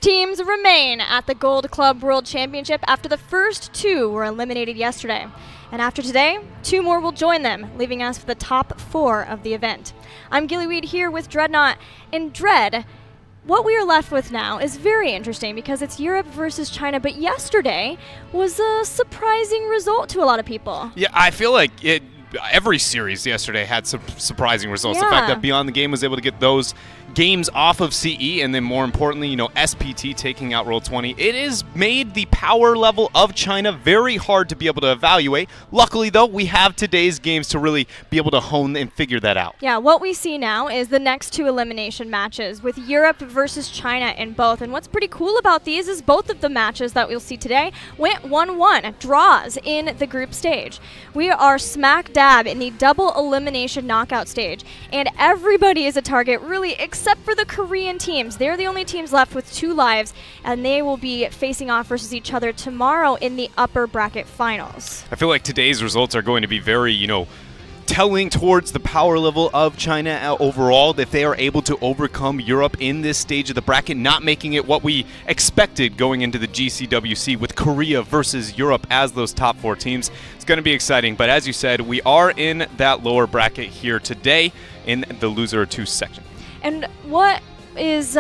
teams remain at the Gold Club World Championship after the first 2 were eliminated yesterday. And after today, 2 more will join them, leaving us for the top 4 of the event. I'm Gillyweed here with Dreadnought. In Dread, what we are left with now is very interesting because it's Europe versus China, but yesterday was a surprising result to a lot of people. Yeah, I feel like every series yesterday had some surprising results. Yeah. The fact that Beyond the Game was able to get those games off of CE, and then more importantly, SPT taking out Roll20, it has made the power level of China very hard to be able to evaluate. Luckily, though, we have today's games to really be able to hone and figure that out. Yeah, what we see now is the next 2 elimination matches with Europe versus China in both. And what's pretty cool about these is both of the matches that we'll see today went 1-1, draws in the group stage. We are smack dab in the double elimination knockout stage, and everybody is a target, really, except for the Korean teams. They're the only teams left with 2 lives, and they will be facing off versus each other tomorrow in the upper bracket finals. I feel like today's results are going to be very, telling towards the power level of China overall, that they are able to overcome Europe in this stage of the bracket, not making it what we expected going into the GCWC with Korea versus Europe as those top 4 teams. It's going to be exciting, but as you said, we are in that lower bracket here today in the loser 2 section. And what is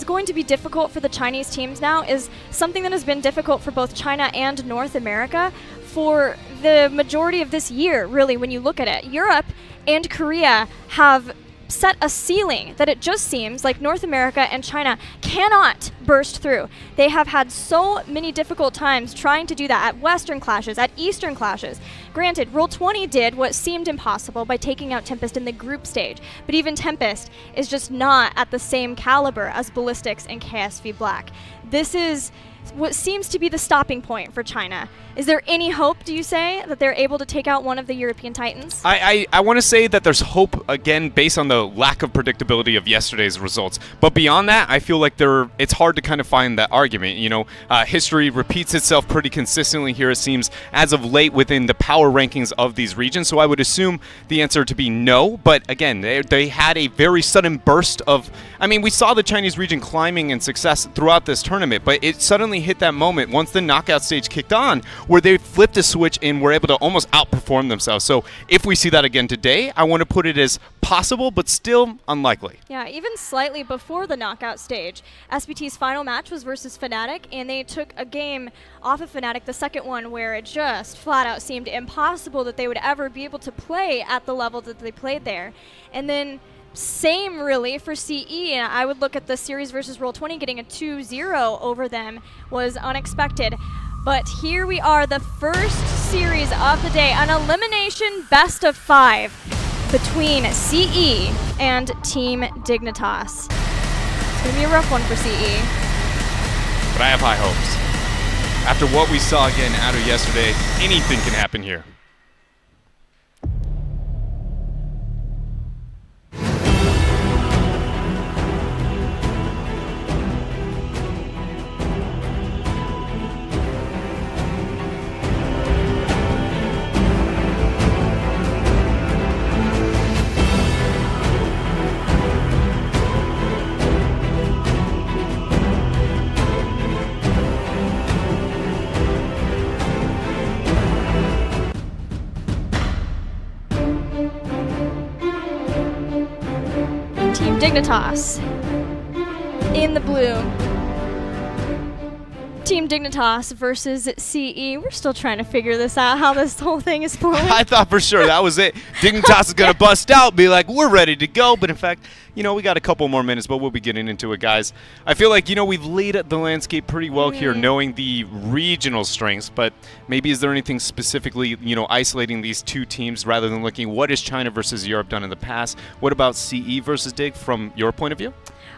going to be difficult for the Chinese teams now is something that has been difficult for both China and North America for the majority of this year, really, when you look at it. Europe and Korea have set a ceiling that it just seems like North America and China cannot burst through. They have had so many difficult times trying to do that at Western clashes, at Eastern clashes. Granted, Roll20 did what seemed impossible by taking out Tempest in the group stage, but even Tempest is just not at the same caliber as Ballistics and KSV Black. This is what seems to be the stopping point for China. Is there any hope, do you say, that they're able to take out one of the European Titans? I want to say that there's hope, again, based on the lack of predictability of yesterday's results. But beyond that, I feel like it's hard to kind of find that argument. History repeats itself pretty consistently here, it seems, as of late within the power rankings of these regions. So I would assume the answer to be no. But again, they had a very sudden burst of, we saw the Chinese region climbing in success throughout this tournament, but it suddenly hit that moment once the knockout stage kicked on where they flipped a switch and were able to almost outperform themselves. So if we see that again today, I want to put it as possible, but still unlikely. Yeah, even slightly before the knockout stage, SPT's final match was versus Fnatic, and they took a game off of Fnatic, the second one, where it just flat out seemed impossible that they would ever be able to play at the level that they played there. And then same really for CE, and I would look at the series versus Roll20, getting a 2-0 over them was unexpected. But here we are, the first series of the day, an elimination best of 5 between CE and Team Dignitas. It's going to be a rough one for CE. But I have high hopes. After what we saw again out of yesterday, anything can happen here. Team Dignitas in the blue. Team Dignitas versus CE. We're still trying to figure this out, how this whole thing is flowing. I thought for sure that was it. Dignitas is going to bust out, be like, we're ready to go. But in fact, we got a couple more minutes, but we'll be getting into it, guys. I feel like, we've laid the landscape pretty well here, knowing the regional strengths. But maybe is there anything specifically, isolating these 2 teams rather than looking what has China versus Europe done in the past? What about CE versus Dig from your point of view?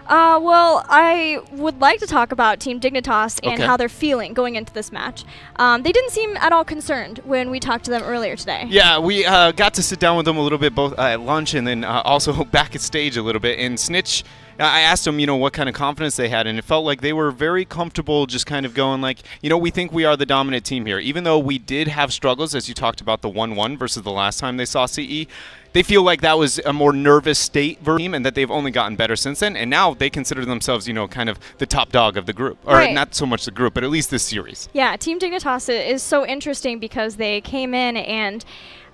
Well, I would like to talk about Team Dignitas and how they're feeling going into this match. They didn't seem at all concerned when we talked to them earlier today. Yeah, we got to sit down with them a little bit, both at lunch and then also back at stage a little bit. And Snitch, I asked them, what kind of confidence they had, and it felt like they were very comfortable just kind of going like, we think we are the dominant team here. Even though we did have struggles, as you talked about the 1-1 versus the last time they saw CE, they feel like that was a more nervous state for the team, and that they've only gotten better since then. And now they consider themselves, kind of the top dog of the group, or not so much the group, but at least this series. Yeah, Team Dignitas is so interesting because they came in and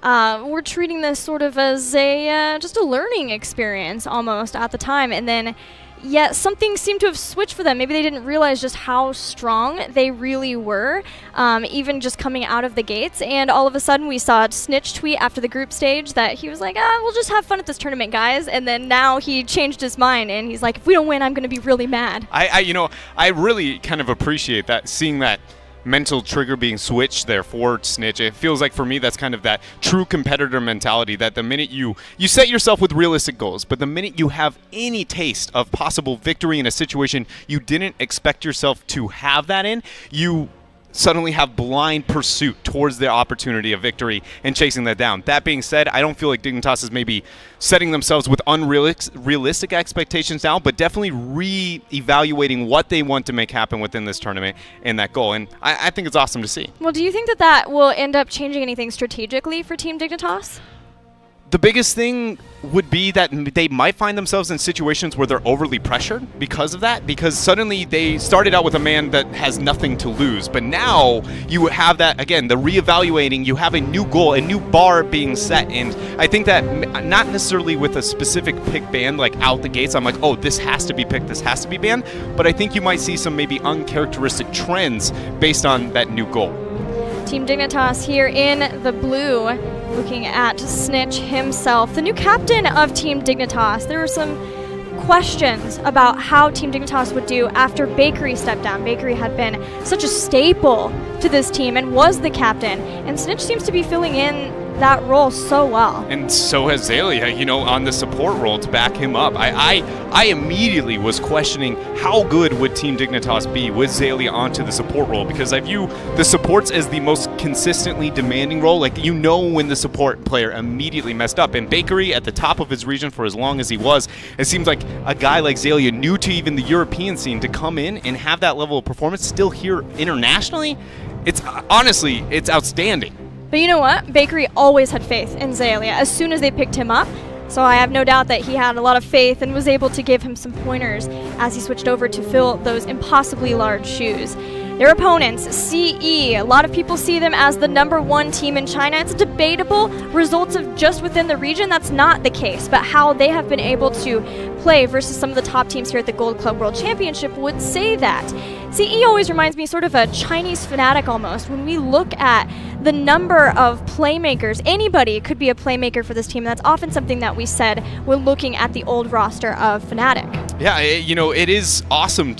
we're treating this sort of as just a learning experience almost at the time, and then yet something seemed to have switched for them. Maybe they didn't realize just how strong they really were, even just coming out of the gates. And all of a sudden we saw Snitch tweet after the group stage that he was like, we'll just have fun at this tournament, guys. And then now he changed his mind and he's like, if we don't win, I'm going to be really mad. I really kind of appreciate that, seeing that mental trigger being switched there for Snitch. It feels like for me that's kind of that true competitor mentality, that the minute you set yourself with realistic goals, but the minute you have any taste of possible victory in a situation you didn't expect yourself to have that in, you suddenly have blind pursuit towards the opportunity of victory and chasing that down. That being said, I don't feel like Dignitas is maybe setting themselves with unrealistic expectations now, but definitely re-evaluating what they want to make happen within this tournament and that goal. And I think it's awesome to see. Well, do you think that will end up changing anything strategically for Team Dignitas? The biggest thing would be that they might find themselves in situations where they're overly pressured because of that, because suddenly they started out with a man that has nothing to lose, but now you have that, again, the reevaluating, you have a new goal, a new bar being set, and I think that not necessarily with a specific pick band, like out the gates, I'm like, oh, this has to be picked, this has to be banned, but I think you might see some maybe uncharacteristic trends based on that new goal. Team Dignitas here in the blue, looking at Snitch himself, the new captain of Team Dignitas. There were some questions about how Team Dignitas would do after Bakery stepped down. Bakery had been such a staple to this team and was the captain, and Snitch seems to be filling in that role so well. And so has Zalia, on the support role to back him up. I immediately was questioning how good would Team Dignitas be with Zalia onto the support role, because I view the supports as the most consistently demanding role. Like, when the support player immediately messed up. And Bakery at the top of his region for as long as he was, it seems like a guy like Zalia, new to even the European scene, to come in and have that level of performance still here internationally, it's outstanding. But you know what? Bakery always had faith in Zalia as soon as they picked him up. So I have no doubt that he had a lot of faith and was able to give him some pointers as he switched over to fill those impossibly large shoes. Their opponents, CE, a lot of people see them as the #1 team in China. It's debatable. Results of just within the region, that's not the case. But how they have been able to play versus some of the top teams here at the Gold Club World Championship would say that. CE always reminds me sort of a Chinese Fnatic almost. When we look at the number of playmakers, anybody could be a playmaker for this team. That's often something that we said when looking at the old roster of Fnatic. Yeah, it is awesome.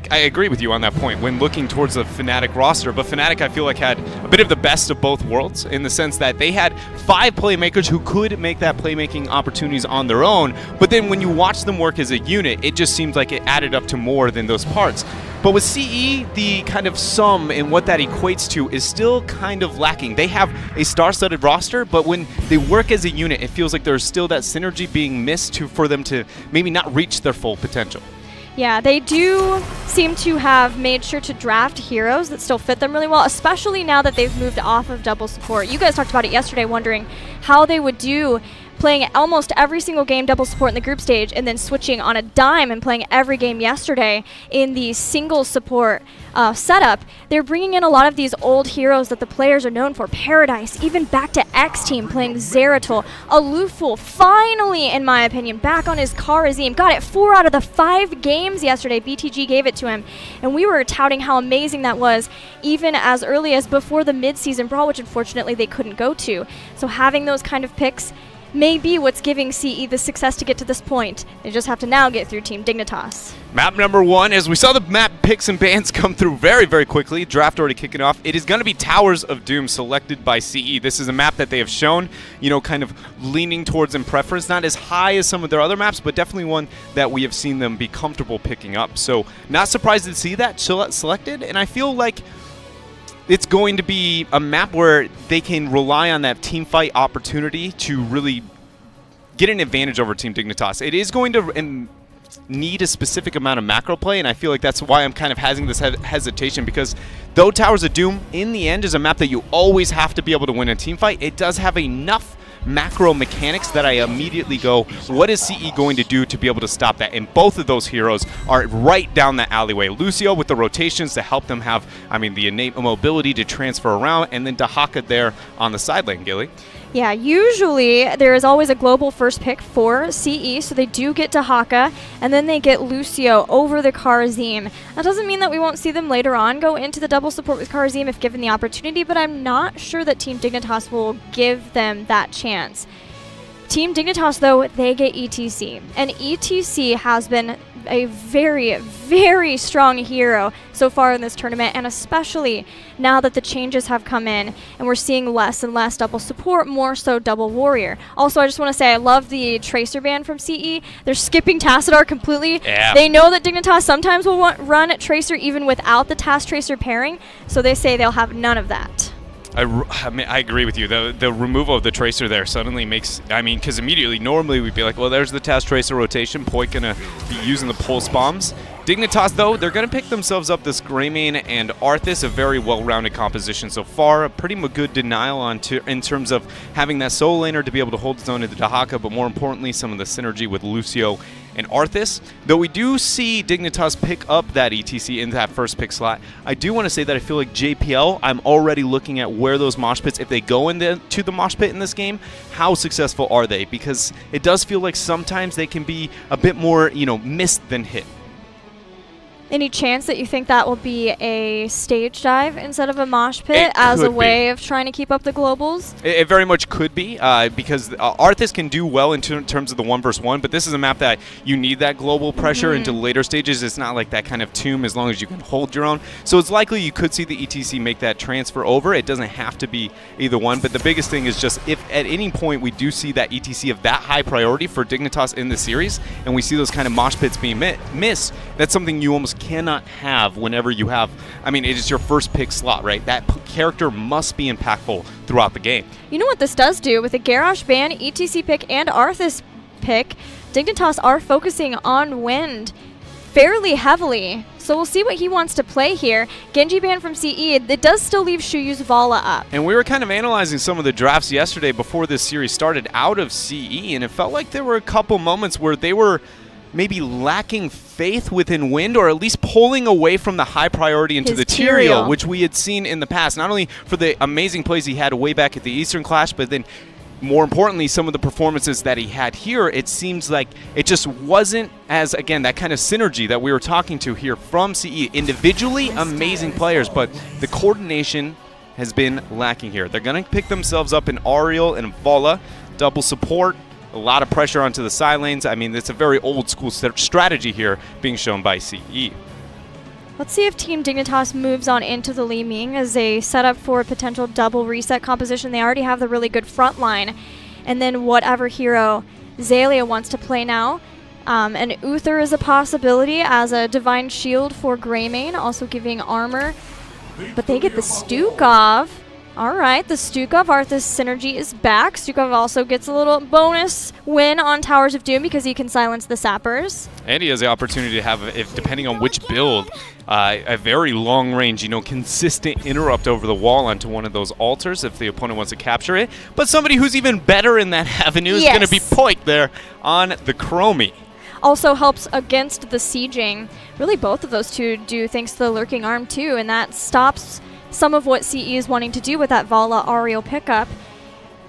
I agree with you on that point when looking towards the Fnatic roster. But Fnatic, I feel like, had a bit of the best of both worlds in the sense that they had 5 playmakers who could make that playmaking opportunities on their own. But then when you watch them work as a unit, it just seems like it added up to more than those parts. But with CE, the kind of sum and what that equates to is still kind of lacking. They have a star-studded roster, but when they work as a unit, it feels like there's still that synergy being missed for them to maybe not reach their full potential. Yeah, they do seem to have made sure to draft heroes that still fit them really well, especially now that they've moved off of double support. You guys talked about it yesterday, wondering how they would do playing almost every single game double support in the group stage and then switching on a dime and playing every game yesterday in the single support setup. They're bringing in a lot of these old heroes that the players are known for. Paradise, even back to X Team playing Zeratul. Aluful, finally, in my opinion, back on his Kharazim. Got it 4 out of the 5 games yesterday. BTG gave it to him. And we were touting how amazing that was even as early as before the mid-season brawl, which unfortunately they couldn't go to. So having those kind of picks may be what's giving CE the success to get to this point. They just have to now get through Team Dignitas. Map number 1, as we saw the map picks and bans come through very, very quickly. Draft already kicking off. It is going to be Towers of Doom, selected by CE. This is a map that they have shown, kind of leaning towards in preference. Not as high as some of their other maps, but definitely one that we have seen them be comfortable picking up. So not surprised to see that selected, and I feel like it's going to be a map where they can rely on that team fight opportunity to really get an advantage over Team Dignitas. It is going to need a specific amount of macro play, and I feel like that's why I'm kind of having this hesitation, because though Towers of Doom in the end is a map that you always have to be able to win a team fight, it does have enough macro mechanics that I immediately go, what is CE going to do to be able to stop that? And both of those heroes are right down that alleyway. Lucio with the rotations to help them have, I mean, the innate mobility to transfer around, and then Dahaka there on the side lane, Gilly. Yeah, usually there is always a global first pick for CE, so they do get Dahaka, and then they get Lucio over the Karazim. That doesn't mean that we won't see them later on go into the double support with Karazim if given the opportunity, but I'm not sure that Team Dignitas will give them that chance. Team Dignitas, though, they get ETC, and ETC has been a very, very strong hero so far in this tournament, and especially now that the changes have come in and we're seeing less and less double support, more so double warrior. Also, I just want to say I love the Tracer ban from CE. They're skipping Tassadar completely. Yeah. They know that Dignitas sometimes will run Tracer even without the Task Tracer pairing, so they say they'll have none of that. I mean, I agree with you. The removal of the Tracer there suddenly makes, I mean, because immediately, normally we'd be like, well, there's the Task Tracer rotation. Poi going to be using the pulse bombs. Dignitas, though, they're going to pick themselves up this Greymane and Arthas, a very well-rounded composition so far. A pretty good denial in terms of having that solo laner to be able to hold his own into Dahaka, but more importantly, some of the synergy with Lucio and Arthas. Though we do see Dignitas pick up that ETC into that first pick slot, I do want to say that I feel like JPL, I'm already looking at where those mosh pits, if they go into the mosh pit in this game, how successful are they? Because it does feel like sometimes they can be a bit more, you know, missed than hit. Any chance that you think that will be a stage dive instead of a mosh pit as a way of trying to keep up the globals? It very much could be, because Arthas can do well in terms of the 1 versus 1, but this is a map that you need that global pressure into later stages. It's not like that kind of tomb as long as you can hold your own. So it's likely you could see the ETC make that transfer over. It doesn't have to be either one, but the biggest thing is just if at any point we do see that ETC of that high priority for Dignitas in the series, and we see those kind of mosh pits being missed, that's something you almost cannot have whenever you have, I mean, it is your first pick slot, right? That character must be impactful throughout the game. You know what this does do? With a Garrosh ban, ETC pick, and Arthas pick, Dignitas are focusing on Wind fairly heavily. So we'll see what he wants to play here. Genji ban from CE, it does still leave Shuyu's Vala up. And we were kind of analyzing some of the drafts yesterday before this series started out of CE, and it felt like there were a couple moments where they were maybe lacking faith within Wind, or at least pulling away from the high priority into the Tyrael, which we had seen in the past, not only for the amazing plays he had way back at the Eastern Clash, but then more importantly, some of the performances that he had here, it seems like it just wasn't as, again, that kind of synergy that we were talking to here from CE. Individually, amazing players, but the coordination has been lacking here. They're going to pick themselves up in Ariel and Vala, double support, a lot of pressure onto the side lanes. I mean, it's a very old school strategy here being shown by CE. Let's see if Team Dignitas moves on into the Li Ming as they set up for a potential double reset composition. They already have the really good front line. And then whatever hero Zalia wants to play now. And Uther is a possibility as a Divine Shield for Greymane, also giving armor. But they get the Stukov. All right, the Stukov Arthas synergy is back. Stukov also gets a little bonus win on Towers of Doom because he can silence the sappers. And he has the opportunity to have, if depending on which build, a very long range, you know, consistent interrupt over the wall onto one of those altars if the opponent wants to capture it. But somebody who's even better in that avenue is going to be Poik there on the Chromie. Also helps against the sieging. Really both of those two do thanks to the Lurking Arm too, and that stops some of what CE is wanting to do with that Vala Ariel pickup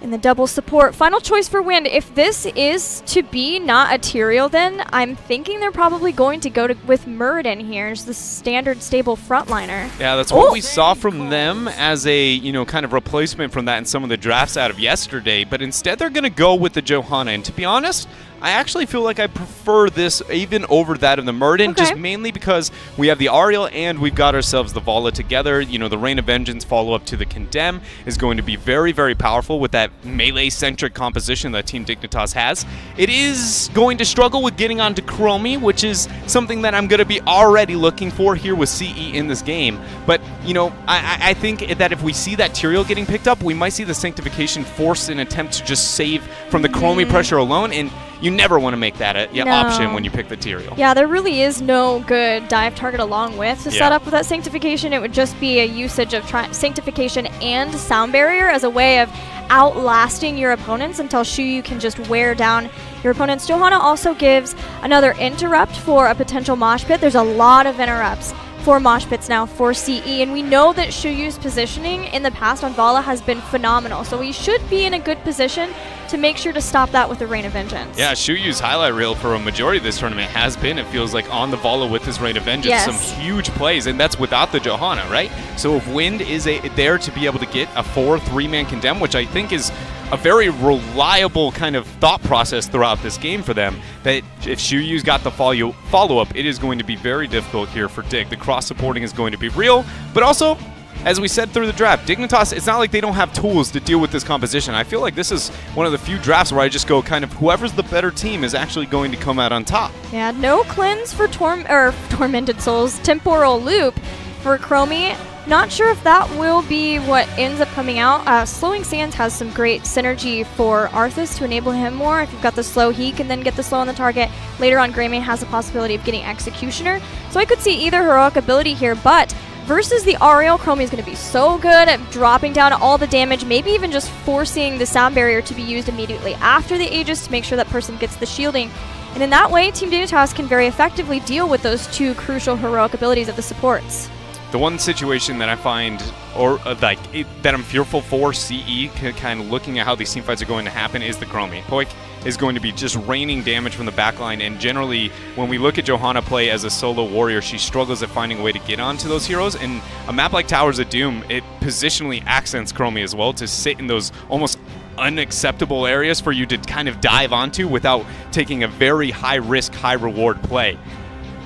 in the double support. Final choice for Wind. If this is to be not a Tyrael, then I'm thinking they're probably going to go with Muradin here as the standard stable frontliner. Yeah, that's what we saw from them as a, you know, kind of replacement from that in some of the drafts out of yesterday, but instead they're going to go with the Johanna, and to be honest, I actually feel like I prefer this even over that of the Muradin, just mainly because we have the Ariel and we've got ourselves the Vala together. You know, the Rain of Vengeance follow-up to the Condemn is going to be very, very powerful with that melee-centric composition that Team Dignitas has. It is going to struggle with getting onto Chromie, which is something that I'm going to be already looking for here with CE in this game. But, you know, I think that if we see that Tyrael getting picked up, we might see the Sanctification force an attempt to just save from the Chromie pressure alone, and you never want to make that an option when you pick the Tyrael. Yeah, there really is no good dive target along with to set up with that Sanctification. It would just be a usage of Sanctification and Sound Barrier as a way of outlasting your opponents until Shuyu can just wear down your opponents. Johanna also gives another interrupt for a potential mosh pit. There's a lot of interrupts for mosh pits now for CE, and we know that Shuyu's positioning in the past on Vala has been phenomenal, so we should be in a good position to make sure to stop that with the Rain of Vengeance. Yeah, Shuyu's highlight reel for a majority of this tournament has been, it feels like, on the Vala with his Rain of Vengeance. Yes. Some huge plays, and that's without the Johanna, right? So if Wind is there to be able to get a 4-3-man condemn, which I think is a very reliable kind of thought process throughout this game for them, that if Shuyu's got the follow-up, it is going to be very difficult here for Dig. The cross-supporting is going to be real, but also, as we said through the draft, Dignitas, it's not like they don't have tools to deal with this composition. I feel like this is one of the few drafts where I just go kind of whoever's the better team is actually going to come out on top. Yeah, no cleanse for Tormented Souls, Temporal Loop for Chromie. Not sure if that will be what ends up coming out. Slowing Sands has some great synergy for Arthas to enable him more. If you've got the slow, he can then get the slow on the target. Later on, Greymane has the possibility of getting Executioner. So I could see either heroic ability here, but versus the Ariel, Chromie is going to be so good at dropping down all the damage, maybe even just forcing the sound barrier to be used immediately after the Aegis to make sure that person gets the shielding. And in that way, Team Dignitas can very effectively deal with those two crucial heroic abilities of the supports. The one situation that I find, that I'm fearful for CE, kind of looking at how these team fights are going to happen, is the Chromie. Poik is going to be just raining damage from the backline, and generally, when we look at Johanna play as a solo warrior, she struggles at finding a way to get onto those heroes, and a map like Towers of Doom, it positionally accents Chromie as well to sit in those almost unacceptable areas for you to kind of dive onto without taking a very high-risk, high-reward play.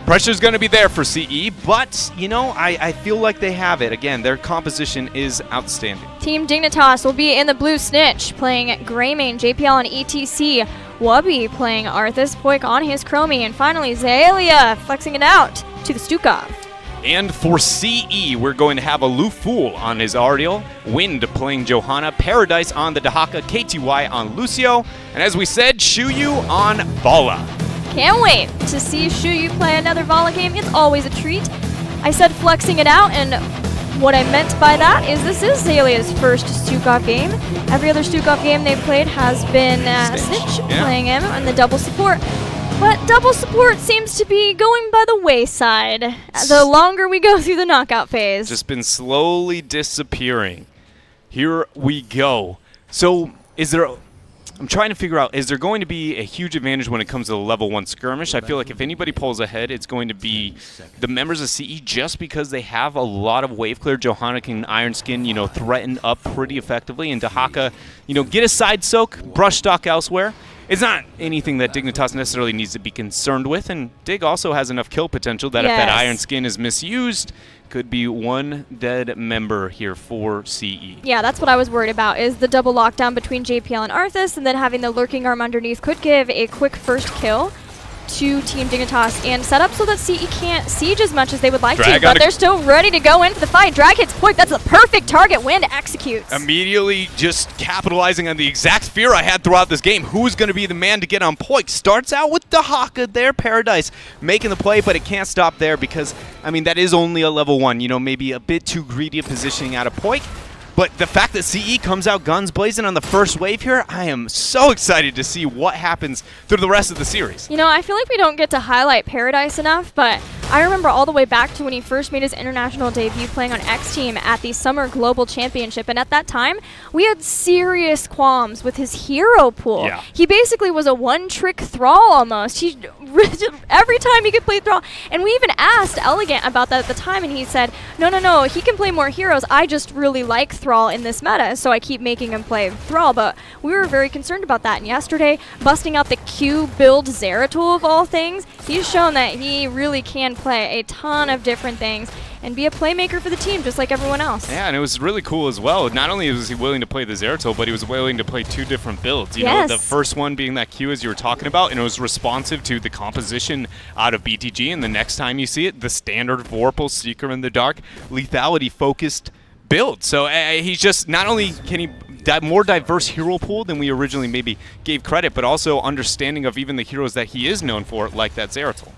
Pressure's going to be there for CE, but, you know, I feel like they have it. Again, their composition is outstanding. Team Dignitas will be in the blue snitch, playing Greymane, JPL on ETC, Wubby playing Arthas, Poik on his Chromie, and finally Zaelia flexing it out to the Stukov. And for CE, we're going to have a Lufool on his Ariel, Wind playing Johanna, Paradise on the Dahaka, KTY on Lucio, and as we said, Shuyu on Vala. Can't wait to see Shuyu play another Vala game. It's always a treat. I said flexing it out, and what I meant by that is this is Zaelia's first Stukov game. Every other Stukov game they've played has been Snitch playing him on the double support. But double support seems to be going by the wayside the longer we go through the knockout phase. Just been slowly disappearing. Here we go. So is there... I'm trying to figure out, is there going to be a huge advantage when it comes to the level 1 skirmish? I feel like if anybody pulls ahead, it's going to be the members of CE just because they have a lot of wave clear. Johanna can Iron Skin, you know, threaten up pretty effectively, and Dahaka, you know, get a side soak, brush stock elsewhere. It's not anything that Dignitas necessarily needs to be concerned with, and Dig also has enough kill potential that if that Iron Skin is misused, could be one dead member here for CE. Yeah, that's what I was worried about, is the double lockdown between JPL and Arthas, and then having the lurking arm underneath could give a quick first kill to Team Dignitas and set up so that CE can't siege as much as they would like to, but they're still ready to go into the fight. Drag hits Poik, that's the perfect target. Wind executes. Immediately just capitalizing on the exact fear I had throughout this game. Who's going to be the man to get on Poik? Starts out with Dahaka there, Paradise making the play, but it can't stop there because, I mean, that is only a level 1. You know, maybe a bit too greedy a positioning out of Poik. But the fact that CE comes out guns blazing on the first wave here, I am so excited to see what happens through the rest of the series. You know, I feel like we don't get to highlight Paradise enough, but I remember all the way back to when he first made his international debut playing on X Team at the Summer Global Championship, and at that time, we had serious qualms with his hero pool. Yeah. He basically was a one-trick Thrall almost. He every time he could play Thrall, and we even asked Elegant about that at the time, and he said, no, he can play more heroes. I just really like Thrall in this meta, so I keep making him play Thrall, but we were very concerned about that, and yesterday, busting out the Q build Zeratul of all things, he's shown that he really can play a ton of different things and be a playmaker for the team just like everyone else. Yeah, and it was really cool as well. Not only was he willing to play the Zeratul, but he was willing to play 2 different builds. You know, the first one being that Q as you were talking about, and it was responsive to the composition out of BTG, and the next time you see it, the standard Vorpal, Seeker in the Dark, lethality-focused build. So he's just, not only can he more diverse hero pool than we originally maybe gave credit, but also understanding of even the heroes that he is known for, like that Zeratul.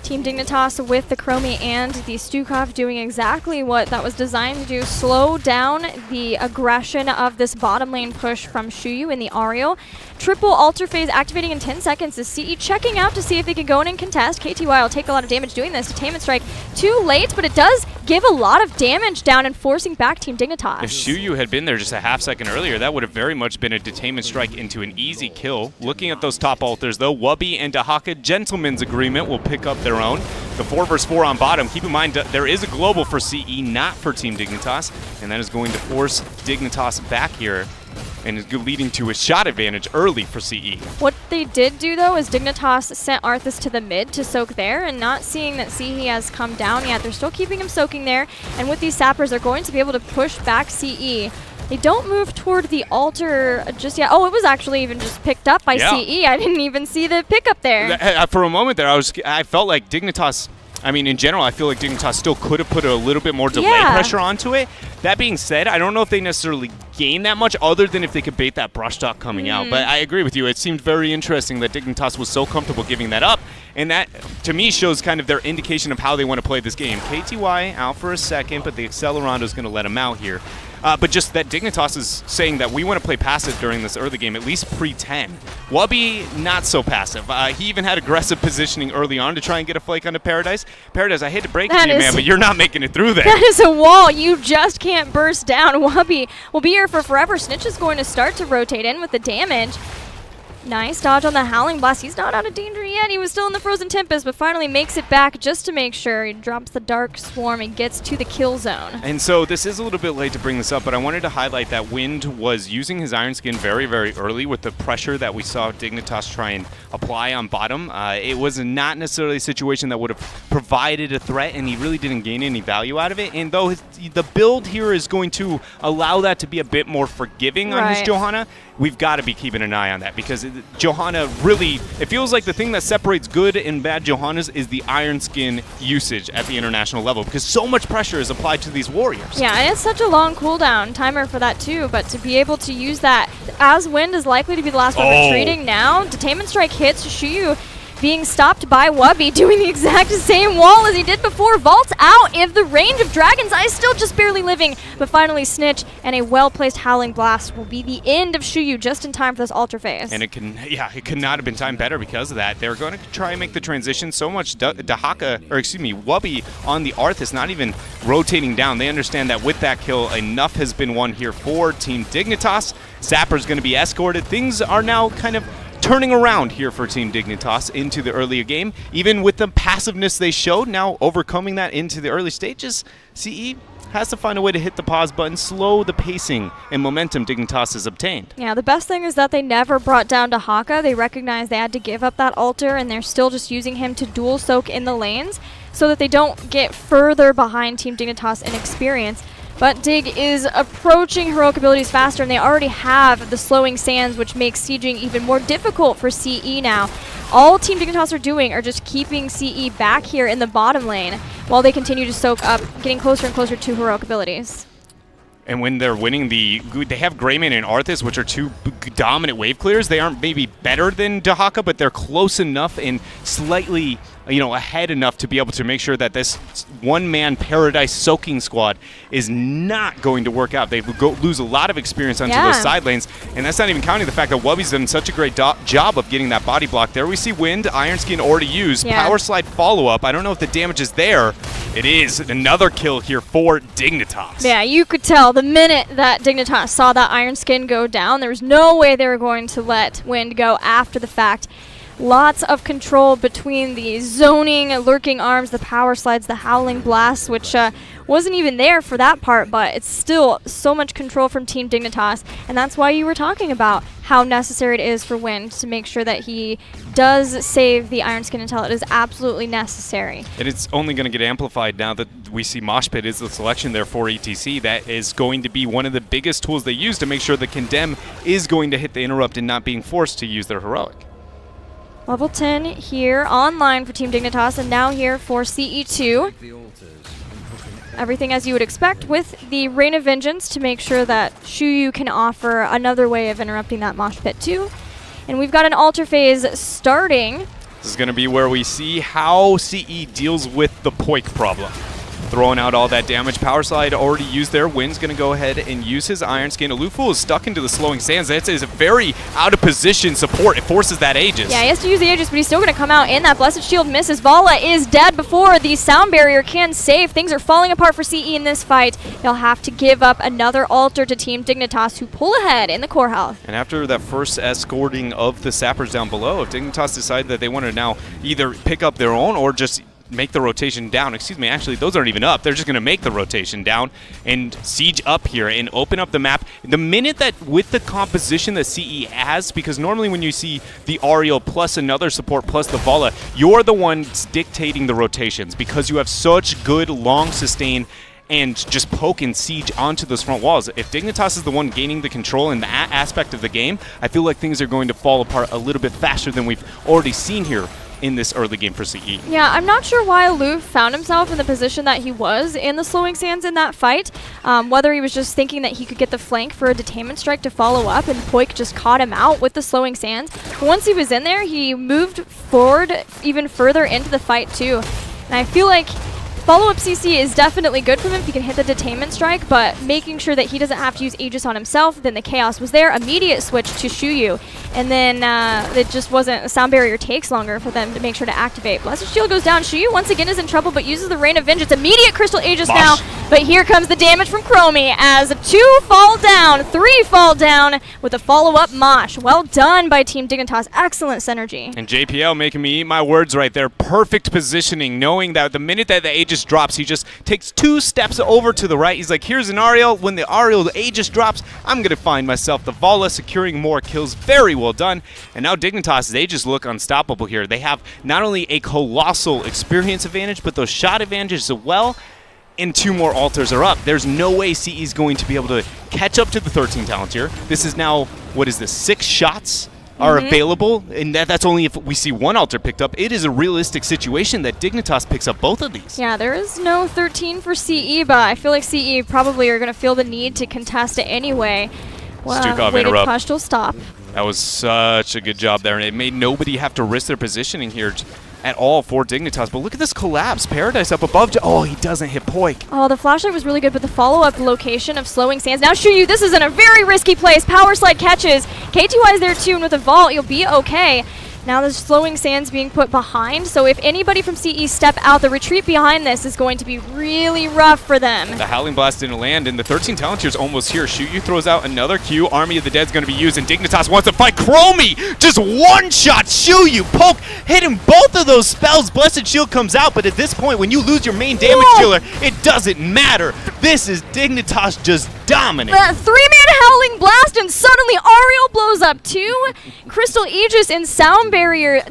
Team Dignitas with the Chromie and the Stukov doing exactly what that was designed to do, slow down the aggression of this bottom lane push from Shuyu in the Ariel. Triple alter phase activating in 10 seconds. The CE checking out to see if they can go in and contest. KTY will take a lot of damage doing this. Detainment strike too late, but it does give a lot of damage down and forcing back Team Dignitas. If Shuyu had been there just a half second earlier, that would have very much been a detainment strike into an easy kill. Looking at those top alters though, Wubby and Dahaka, gentleman's agreement, will pick up their own. The 4 versus 4 on bottom. Keep in mind, there is a global for CE, not for Team Dignitas, and that is going to force Dignitas back here and is leading to a shot advantage early for CE. What they did do, though, is Dignitas sent Arthas to the mid to soak there, and not seeing that CE has come down yet. They're still keeping him soaking there, and with these sappers, they're going to be able to push back CE. They don't move toward the altar just yet. Oh, it was actually even just picked up by CE. I didn't even see the pickup there. For a moment there, I felt like Dignitas, I mean, in general, I feel like Dignitas still could have put a little bit more delay pressure onto it. That being said, I don't know if they necessarily gained that much other than if they could bait that brush stock coming out. But I agree with you. It seemed very interesting that Dignitas was so comfortable giving that up. And that, to me, shows kind of their indication of how they want to play this game. KTY out for a second, but the Accelerando is going to let him out here. But just that Dignitas is saying that we want to play passive during this early game, at least pre-10. Wubby, not so passive. He even had aggressive positioning early on to try and get a flake onto Paradise. Paradise, I hate to break it to you, man, but you're not making it through there. That is a wall you just can't burst down. Wubby will be here for forever. Snitch is going to start to rotate in with the damage. Nice dodge on the Howling Blast. He's not out of danger yet. He was still in the Frozen Tempest, but finally makes it back just to make sure. He drops the Dark Swarm and gets to the kill zone. And so this is a little bit late to bring this up, but I wanted to highlight that Wind was using his Iron Skin very, very early with the pressure that we saw Dignitas try and apply on bottom. It was not necessarily a situation that would have provided a threat, and he really didn't gain any value out of it. And though the build here is going to allow that to be a bit more forgiving on his Johanna, we've got to be keeping an eye on that, because Johanna really, it feels like the thing that separates good and bad Johannas is the Iron Skin usage at the international level, because so much pressure is applied to these warriors. Yeah, and it's such a long cooldown timer for that too, but to be able to use that as Wind is likely to be the last one retreating now, Detainment Strike hits Shuyu, being stopped by Wubby, doing the exact same wall as he did before. Vaults out of the range of Dragon's Eye, still just barely living, but finally Snitch and a well-placed Howling Blast will be the end of Shuyu just in time for this Alter Phase. And it could not have been timed better because of that. They're going to try and make the transition so much Wubby on the Arthas, not even rotating down. They understand that with that kill, enough has been won here for Team Dignitas. Zapper's going to be escorted. Things are now kind of turning around here for Team Dignitas into the earlier game. Even with the passiveness they showed, now overcoming that into the early stages, CE has to find a way to hit the pause button, slow the pacing and momentum Dignitas has obtained. Yeah, the best thing is that they never brought down Dahaka. They recognized they had to give up that altar, and they're still just using him to dual soak in the lanes so that they don't get further behind Team Dignitas in experience. But Dig is approaching heroic abilities faster, and they already have the slowing sands, which makes sieging even more difficult for CE now. All Team Dignitas are doing are just keeping CE back here in the bottom lane while they continue to soak up, getting closer and closer to heroic abilities. And when they're winning they have Greymane and Arthas, which are two dominant wave clears. They aren't maybe better than Dahaka, but they're close enough and slightly, ahead enough to be able to make sure that this one-man Paradise soaking squad is not going to work out. They lose a lot of experience onto those side lanes, and that's not even counting the fact that Wubby's done such a great job of getting that body block. There we see Wind, Iron Skin already used, Power Slide follow-up. I don't know if the damage is there. It is another kill here for Dignitas. Yeah, you could tell the minute that Dignitas saw that Iron Skin go down, there was no way they were going to let Wind go after the fact. Lots of control between the zoning, lurking arms, the power slides, the howling blasts, which wasn't even there for that part, but it's still so much control from Team Dignitas, and that's why you were talking about how necessary it is for Wind to make sure that he does save the Iron Skin until it is absolutely necessary. And it's only going to get amplified now that we see Mosh Pit is the selection there for ETC. That is going to be one of the biggest tools they use to make sure the Condemn is going to hit the interrupt and not being forced to use their heroic. Level 10 here online for Team Dignitas, and now here for CE2. Everything as you would expect with the Rain of Vengeance to make sure that Shuyu can offer another way of interrupting that Mosh Pit too. And we've got an Alter Phase starting. This is going to be where we see how CE deals with the Poik problem. Throwing out all that damage. Power Slide already used there. Wynn's going to go ahead and use his Iron Skin. Alufu is stuck into the slowing sands. That is a very out-of-position support. It forces that Aegis. Yeah, he has to use the Aegis, but he's still going to come out in that Blessed Shield misses. Vala is dead before the Sound Barrier can save. Things are falling apart for CE in this fight. They'll have to give up another altar to Team Dignitas, who pull ahead in the core health. And after that first escorting of the Sappers down below, if Dignitas decide that they want to now either pick up their own or just make the rotation down. Excuse me, actually, those aren't even up. They're just going to make the rotation down and siege up here and open up the map. The minute that with the composition that CE has, because normally when you see the Ariel plus another support plus the Vala, you're the ones dictating the rotations because you have such good long sustain and just poke and siege onto those front walls. If Dignitas is the one gaining the control in that aspect of the game, I feel like things are going to fall apart a little bit faster than we've already seen here in this early game for CE. Yeah, I'm not sure why Aloof found himself in the position that he was in the slowing sands in that fight. Whether he was just thinking that he could get the flank for a detainment strike to follow up and Poik just caught him out with the slowing sands. Once he was in there, he moved forward even further into the fight too. And I feel like follow-up CC is definitely good for him if he can hit the detainment strike, but making sure that he doesn't have to use Aegis on himself. Then the Chaos was there, immediate switch to Shuyu, and then it just wasn't, a Sound Barrier takes longer for them to make sure to activate. Blessed Shield goes down, Shuyu once again is in trouble, but uses the Rain of Vengeance, immediate Crystal Aegis now, but here comes the damage from Chromie as 2 fall down, 3 fall down with a follow-up Mosh. Well done by Team Dignitas, excellent synergy. And JPL making me eat my words right there, perfect positioning, knowing that the minute that the Aegis drops, he just takes 2 steps over to the right. He's like, here's an Ariel. When the Ariel Aegis drops, I'm going to find myself the Vala, securing more kills. Very well done. And now Dignitas, they just look unstoppable here. They have not only a colossal experience advantage, but those shot advantages as well. And 2 more altars are up. There's no way CE is going to be able to catch up to the 13 talent here. This is now, what is this, 6 shots are available, and that's only if we see 1 altar picked up. It is a realistic situation that Dignitas picks up both of these. Yeah, there is no 13 for CE, but I feel like CE probably are going to feel the need to contest it anyway. Well, Stukov weighted interrupt. push will stop. That was such a good job there, and it made nobody have to risk their positioning here at all for Dignitas. But look at this collapse. Paradise up above. Oh, he doesn't hit Poik. Oh, the flashlight was really good, but the follow-up location of slowing sands. Now Shuyu, this is in a very risky place. Power slide catches. KTY is there too, and with a vault, you'll be okay. Now the slowing sands being put behind, so if anybody from CE step out, the retreat behind this is going to be really rough for them. The Howling Blast didn't land, and the 13 talent tier's almost here. Shuyu throws out another Q. Army of the Dead's going to be used, and Dignitas wants to fight Chromie. Just one shot. Shuyu, Poke, hitting both of those spells. Blessed Shield comes out, but at this point, when you lose your main damage dealer, it doesn't matter. This is Dignitas just dominating. That 3-man Howling Blast, and suddenly Ariel blows up too. Crystal Aegis and Sound Barrier,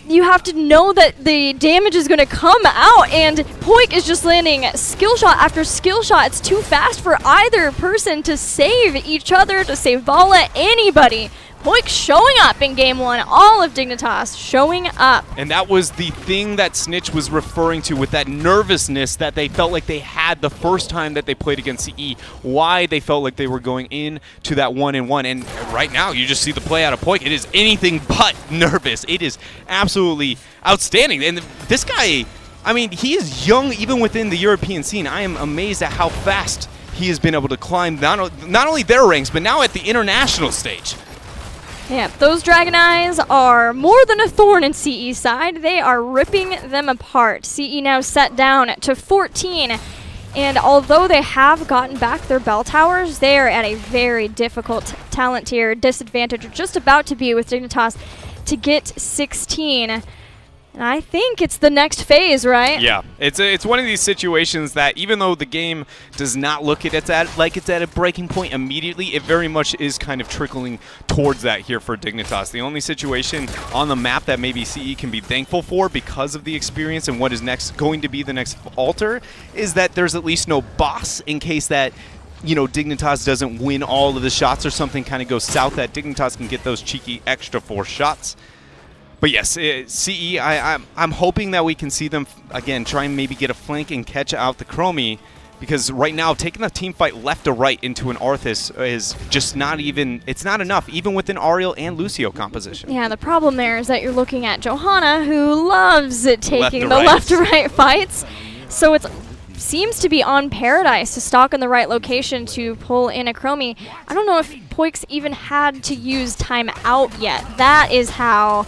you have to know that the damage is going to come out, and Poik is just landing skill shot after skill shot. It's too fast for either person to save each other, to save Vala, anybody. Poik showing up in game 1, all of Dignitas showing up. And that was the thing that Snitch was referring to with that nervousness that they felt like they had the first time that they played against CE. Why they felt like they were going in to that 1-1. And right now, you just see the play out of Poik. It is anything but nervous. It is absolutely outstanding. And this guy, I mean, he is young even within the European scene. I am amazed at how fast he has been able to climb not only their ranks, but now at the international stage. Yeah, those Dragon Eyes are more than a thorn in CE's side. They are ripping them apart. CE now set down to 14. And although they have gotten back their bell towers, they are at a very difficult talent tier disadvantage, just about to be with Dignitas to get 16. And I think it's the next phase, right? Yeah, it's one of these situations that even though the game does not look at it like it's at a breaking point immediately, it very much is kind of trickling towards that here for Dignitas. The only situation on the map that maybe CE can be thankful for because of the experience and what is next going to be the next altar is that there's at least no boss in case that, you know, Dignitas doesn't win all of the shots or something kind of goes south, that Dignitas can get those cheeky extra 4 shots. But yes, CE, I'm hoping that we can see them, again, try and maybe get a flank and catch out the Chromie. because right now taking the team fight left to right into an Arthas is just not even, it's not enough, even with an Ariel and Lucio composition. Yeah, the problem there is that you're looking at Johanna, who loves taking the left to right fights. So it seems to be on Paradise to stalk in the right location to pull in a Chromie. I don't know if Poik's even had to use time out yet. That is how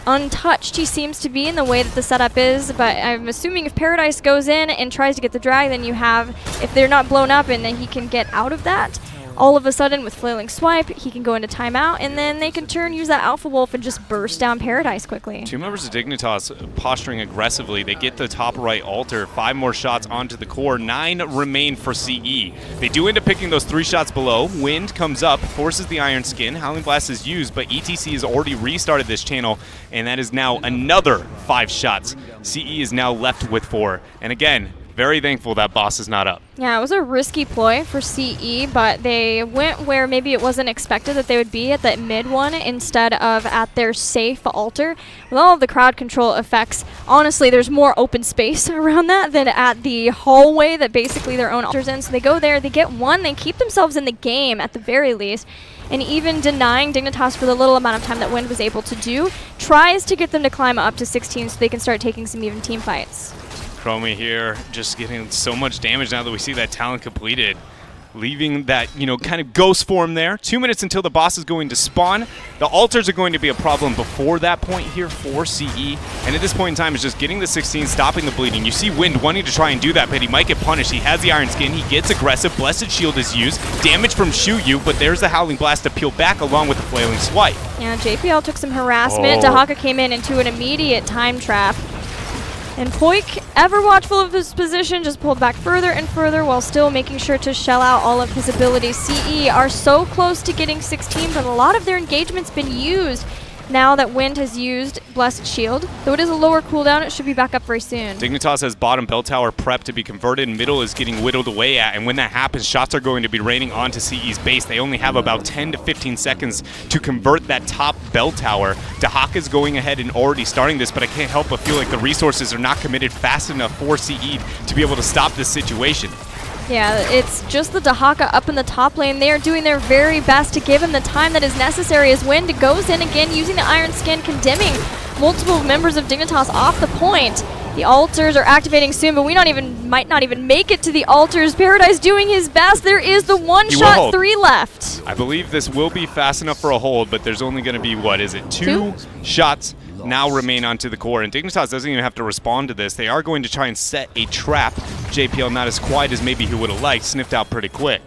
untouched he seems to be in the way that the setup is, but I'm assuming if Paradise goes in and tries to get the drag, then you have, if they're not blown up and then he can get out of that, all of a sudden with Flailing Swipe, he can go into timeout, and then they can use that Alpha Wolf and just burst down Paradise quickly. 2 members of Dignitas posturing aggressively. They get the top right altar, 5 more shots onto the core, 9 remain for CE. They do end up picking those 3 shots below. Wind comes up, forces the Iron Skin. Howling Blast is used, but ETC has already restarted this channel, and that is now another 5 shots. CE is now left with 4. And again, very thankful that boss is not up. Yeah, it was a risky ploy for CE, but they went where maybe it wasn't expected that they would be, at that mid one instead of at their safe altar. With all of the crowd control effects, honestly, there's more open space around that than at the hallway that basically their own altar's in. So they go there, they get 1, they keep themselves in the game at the very least. And even denying Dignitas for the little amount of time that Wind was able to do, tries to get them to climb up to 16 so they can start taking some even team fights. Chromie here just getting so much damage now that we see that talent completed. Leaving that, you know, kind of ghost form there. 2 minutes until the boss is going to spawn. The altars are going to be a problem before that point here for CE. And at this point in time, it's just getting the 16, stopping the bleeding. You see Wind wanting to try and do that, but he might get punished. He has the Iron Skin. He gets aggressive. Blessed Shield is used. Damage from Shuyu, but there's the Howling Blast to peel back along with the Flailing Swipe. Yeah, JPL took some harassment. Dahaka came in into an immediate time trap. And Poik, ever watchful of his position, just pulled back further and further while still making sure to shell out all of his abilities. CE are so close to getting 16, but a lot of their engagement's been used now that Wind has used Blessed Shield. Though it is a lower cooldown, it should be back up very soon. Dignitas has bottom bell tower prepped to be converted, middle is getting whittled away at, and when that happens, shots are going to be raining onto CE's base. They only have about 10 to 15 seconds to convert that top bell tower. Dahaka is going ahead and already starting this, but I can't help but feel like the resources are not committed fast enough for CE to be able to stop this situation. Yeah, it's just the Dahaka up in the top lane. They are doing their very best to give him the time that is necessary as Wind goes in again using the Iron Skin, condemning multiple members of Dignitas off the point. The altars are activating soon, but we might not even make it to the altars. Paradise doing his best. There is the 1-shot 3 left. I believe this will be fast enough for a hold, but there's only going to be, what is it, 2 shots now remain onto the core, and Dignitas doesn't even have to respond to this. They are going to try and set a trap. JPL not as quiet as maybe he would have liked, sniffed out pretty quick.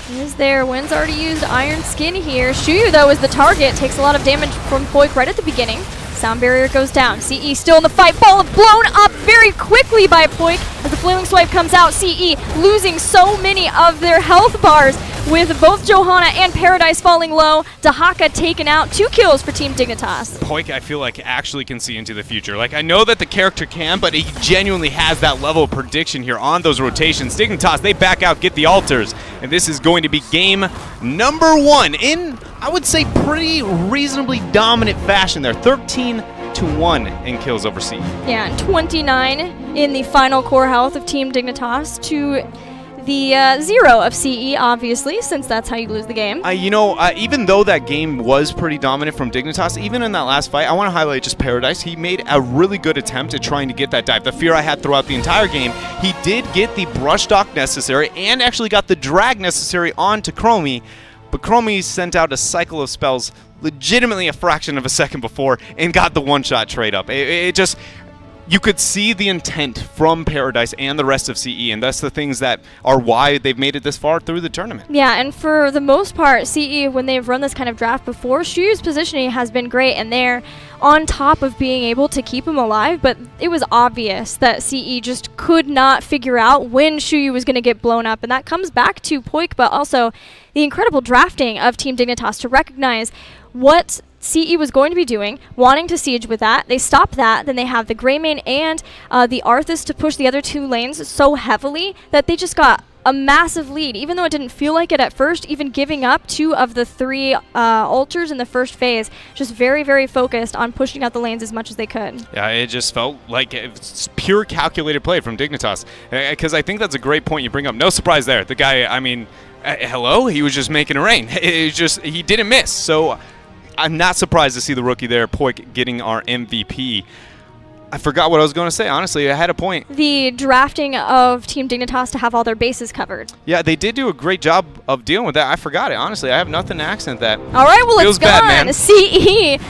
He is there. Wind's already used Iron Skin here. Shuyu, though, is the target. Takes a lot of damage from Poik right at the beginning. Sound barrier goes down. CE still in the fight. Ball blown up very quickly by Poik as the Flailing Swipe comes out. CE losing so many of their health bars with both Johanna and Paradise falling low. Dahaka taken out. 2 kills for Team Dignitas. Poik, I feel like, actually can see into the future. Like, I know that the character can, but he genuinely has that level of prediction here on those rotations. Dignitas, they back out, get the altars, and this is going to be game number 1 in, I would say, pretty reasonably dominant fashion there. 13-1 in kills over CE. Yeah, and 29 in the final core health of Team Dignitas to the 0 of CE, obviously, since that's how you lose the game. Even though that game was pretty dominant from Dignitas, even in that last fight, I want to highlight just Paradise. He made a really good attempt at trying to get that dive. The fear I had throughout the entire game, he did get the brush stock necessary and actually got the drag necessary onto Chromie, but Chromie sent out a cycle of spells legitimately a fraction of a second before and got the 1-shot trade up. It just... You could see the intent from Paradise and the rest of CE, and that's the things that are why they've made it this far through the tournament. Yeah, and for the most part, CE, when they've run this kind of draft before, Shuyu's positioning has been great, and they're on top of being able to keep him alive, but it was obvious that CE just could not figure out when Shuyu was going to get blown up, and that comes back to Poik, but also the incredible drafting of Team Dignitas to recognize what CE was going to be doing, wanting to siege with that. They stopped that. Then they have the Greymane and the Arthas to push the other 2 lanes so heavily that they just got a massive lead, even though it didn't feel like it at first, even giving up 2 of the 3 ultras in the first phase. Just very, very focused on pushing out the lanes as much as they could. Yeah, it just felt like it's pure calculated play from Dignitas, because I think that's a great point you bring up. No surprise there. The guy, I mean, hello? He was just making it rain. It was just, he didn't miss. So I'm not surprised to see the rookie there, Poik, getting our MVP. I forgot what I was going to say. Honestly, I had a point. The drafting of Team Dignitas to have all their bases covered. Yeah, they did do a great job of dealing with that. I forgot it. Honestly, I have nothing to accent that. All right, well, Feels it's gone. bad, man. CE